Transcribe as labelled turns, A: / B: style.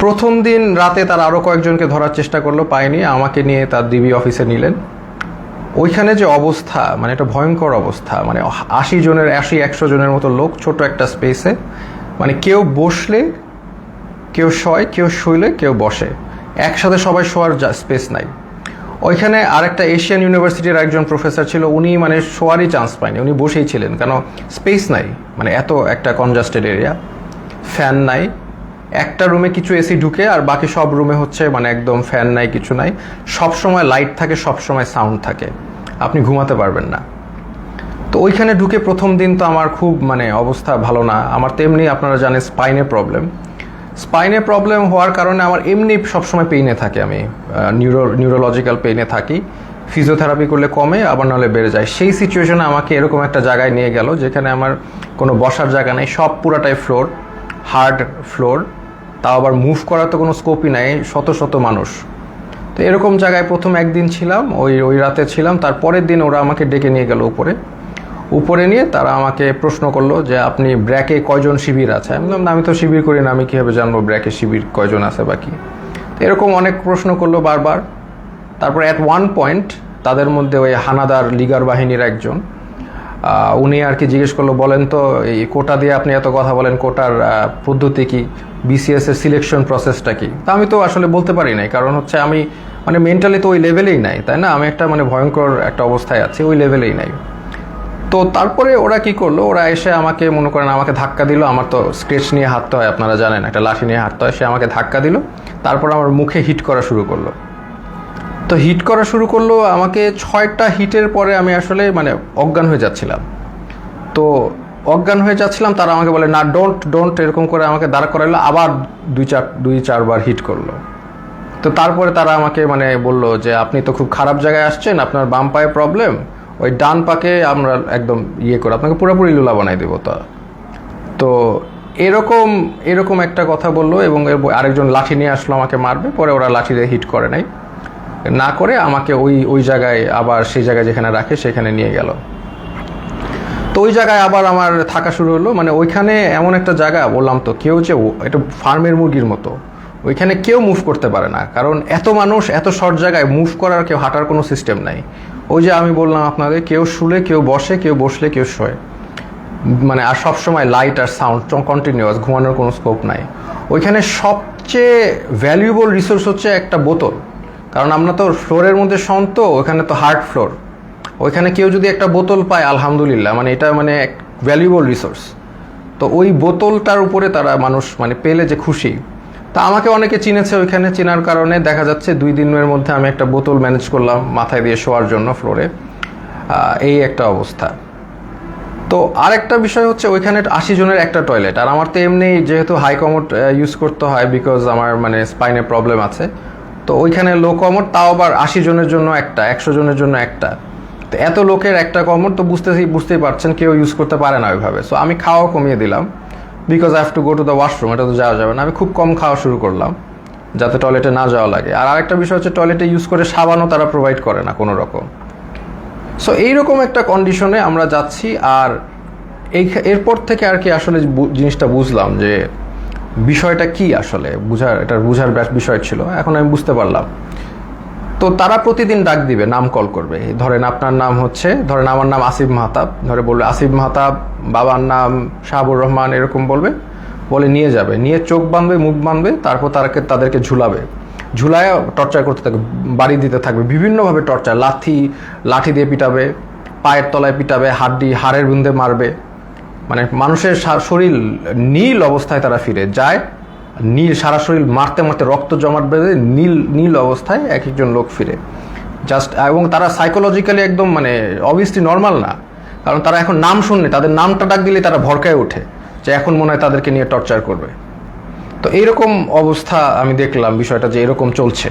A: প্রথম দিন রাতে তারা আরও কয়েকজনকে ধরার চেষ্টা করলো, পায়নি, আমাকে নিয়ে তার ডিবি অফিসে নিলেন। ওইখানে যে অবস্থা, মানে একটা ভয়ঙ্কর অবস্থা, মানে 80-100 জনের মতো লোক ছোট একটা স্পেসে, মানে কেউ বসলে কেউ শয়, কেউ শুইলে কেউ বসে, একসাথে সবাই শোয়ার স্পেস নাই। ওইখানে আরেকটা এশিয়ান ইউনিভার্সিটির একজন প্রফেসর ছিল, উনি মানে শোয়ারই চান্স পায়নি, উনি বসেই ছিলেন, কেন স্পেস নাই, মানে এত একটা কনজাস্টেড এরিয়া, ফ্যান নাই, একটা রুমে কিছু এসি ঢুকে আর বাকি সব রুমে হচ্ছে মানে একদম ফ্যান নাই, কিছু নাই, সব সময় লাইট থাকে, সব সময় সাউন্ড থাকে, আপনি ঘুমাতে পারবেন না। তো ওইখানে ঢুকে প্রথম দিন তো আমার খুব মানে অবস্থা ভালো না। আমার তেমনি আপনারা জানেন স্পাইনে প্রবলেম হওয়ার কারণে আমার এমনি সবসময় পেইনে থাকে, আমি নিউরোলজিক্যাল পেইনে থাকি, ফিজিওথেরাপি করলে কমে, আবার নাহলে বেড়ে যায়। সেই সিচুয়েশনে আমাকে এরকম একটা জায়গায় নিয়ে গেল যেখানে আমার কোনো বসার জায়গা নেই, সব পুরাটাই ফ্লোর, হার্ড ফ্লোর, তাও আবার মুভ করার তো কোনো স্কোপই নাই, শত শত মানুষ। তো এরকম জায়গায় প্রথম একদিন ছিলাম, ওই রাতে ছিলাম। তারপরের দিন ওরা আমাকে ডেকে নিয়ে গেল উপরে নিয়ে তারা আমাকে প্রশ্ন করলো যে আপনি ব্র্যাকে কয়জন শিবির আছে। আমি বললাম আমি তো শিবির করি না, আমি কীভাবে জানবো ব্র্যাকে শিবির কয়জন আছে বাকি। এরকম অনেক প্রশ্ন করলো বারবার। তারপর অ্যাট ওয়ান পয়েন্ট তাদের মধ্যে ওই হানাদার লিগার বাহিনীর একজন, উনি আর কি জিজ্ঞেস করলো, বলেন তো এই কোটা দিয়ে আপনি এত কথা বলেন, কোটার পদ্ধতি কি, বিসিএস এর সিলেকশন প্রসেসটা কি। তা আমি তো আসলে বলতে পারি নাই, কারণ হচ্ছে আমি মানে মেন্টালি তো ওই লেভেলেই নাই, তাই না, আমি একটা মানে ভয়ঙ্কর একটা অবস্থায় আছি, ওই লেভেলেই নাই। তো তারপরে ওরা কি করলো, ওরা এসে আমাকে মনে করেন আমাকে ধাক্কা দিল, আমার তো স্কেচ নিয়ে হাঁটতে হয়, আপনারা জানেন একটা লাঠি নিয়ে হাঁটতে হয়, সে আমাকে ধাক্কা দিল, তারপর আমার মুখে হিট করা শুরু করলো। তো হিট করা শুরু করলো আমাকে, 6টা হিটের পরে আমি আসলে মানে অজ্ঞান হয়ে যাচ্ছিলাম। তো অজ্ঞান হয়ে যাচ্ছিলাম, তারা আমাকে বলে না ডোন্ট এরকম করে আমাকে দাঁড় করাইলো, আবার 2-4 বার হিট করলো। তো তারপরে তারা আমাকে মানে বললো যে আপনি তো খুব খারাপ জায়গায় আসছেন, আপনার বাম পায়ে প্রবলেম, ওই ডান পাকে আমরা একদম করে আপনাকে পুরোপুরি লুলা বানাই দেবো। তো এরকম একটা কথা বললো, এবং আরেকজন লাঠি নিয়ে আসলো আমাকে মারবে, পরে ওরা লাঠি দিয়ে হিট করে নাই, না করে আমাকে ওই জায়গায় আবার সেই জায়গায় যেখানে রাখে সেখানে নিয়ে গেল। তো ওই জায়গায় আবার আমার থাকা শুরু হলো। মানে ওইখানে এমন একটা জায়গা, বললাম তো, কেউ যে এটা ফার্মের মুরগির মতো, ওইখানে কেউ মুভ করতে পারে না, কারণ এত মানুষ, এত শর্ট জায়গায় মুভ করার, কেউ হাঁটার কোনো সিস্টেম নাই। ওই যে আমি বললাম আপনাদের, কেউ শুলে কেউ বসে, কেউ বসলে কেউ শোয়, মানে আর সবসময় লাইট আর সাউন্ড কন্টিনিউয়াস, ঘুমানোর কোনো স্কোপ নাই। ওইখানে সবচেয়ে ভ্যালুয়েবল রিসোর্স হচ্ছে একটা বোতল, কারণ আমরা তো ফ্লোরের মধ্যে শোন, তো ওখানে তো হার্ড ফ্লোর, ওইখানে কেউ যদি একটা বোতল পায় আলহামদুলিল্লাহ, মানে এটা মানে এক ভ্যালুয়েবল রিসোর্স। তো ওই বোতলটার উপরে তারা মানুষ মানে পেলে যে খুশি। তা আমাকে অনেকে চিনেছে, ওইখানে চেনার কারণে দেখা যাচ্ছে 2 দিনের মধ্যে আমি একটা বোতল ম্যানেজ করলাম মাথায় দিয়ে শোয়ার জন্য ফ্লোরে, এই একটা অবস্থা। তো আরেকটা বিষয় হচ্ছে ওইখানে 80 জনের একটা টয়লেট, আর আমার তো এমনি যেহেতু হাই কমোড ইউজ করতে হয়, বিকজ আমার মানে স্পাইনে প্রবলেম আছে, তো ওইখানে লো কমোড, তাও আবার 80 জনের জন্য একটা, 100 জনের জন্য একটা। তো এত লোকের একটা কমোড তো বুঝতেই পারছেন কেউ ইউজ করতে পারে না ওইভাবে। সো আমি খাওয়া কমিয়ে দিলাম, because I have to go to the washroom, এটা তো যাওয়া যাবে না, আমি খুব কম খাওয়া শুরু করলাম যাতে টয়লেটে না যাওয়া লাগে। আর আরেকটা বিষয় হচ্ছে টয়লেটে ইউজ করে সাবানও তারা প্রোভাইড করে না কোনো রকম। সো এইরকম একটা কন্ডিশনে আমরা যাচ্ছি। আর এরপর থেকে আর কি আসলে জিনিসটা বুঝলাম যে বিষয়টা কি, আসলে বুঝার বিষয় ছিল, এখন আমি বুঝতে পারলাম। তো তারা প্রতিদিন ডাক দিবে, নাম কল করবে, ধরেন আপনার নাম হচ্ছে, ধরেন আমার নাম আসিফ মাহতাব, ধরে বলবে আসিফ মাহতাব, বাবার নাম শাহাবুর রহমান, এরকম বলে নিয়ে যাবে, নিয়ে চোখ বাঁধবে, মুখ বাঁধবে, তারপর তাদেরকে ঝুলায় টর্চার করতে থাকবে, বাড়ি দিতে থাকবে, বিভিন্নভাবে টর্চার, লাঠি দিয়ে পিটাবে, পায়ের তলায় পিটাবে, হাড়ের বুন্দে মারবে, মানে মানুষের শরীর নীল অবস্থায় তারা ফিরে যায়, সারা শরীর মারতে মারতে রক্ত জমাট বেঁধে নীল অবস্থায় এক একজন লোক ফিরে জাস্ট। এবং তারা সাইকোলজিক্যালি একদম মানে অবভিয়াসলি নর্মাল না, কারণ তারা এখন নাম শুনলে, তাদের নামটা ডাক দিলে তারা ভরকায় ওঠে যে এখন মনে হয় তাদেরকে নিয়ে টর্চার করবে। তো এইরকম অবস্থা আমি দেখলাম বিষয়টা যে এরকম চলছে।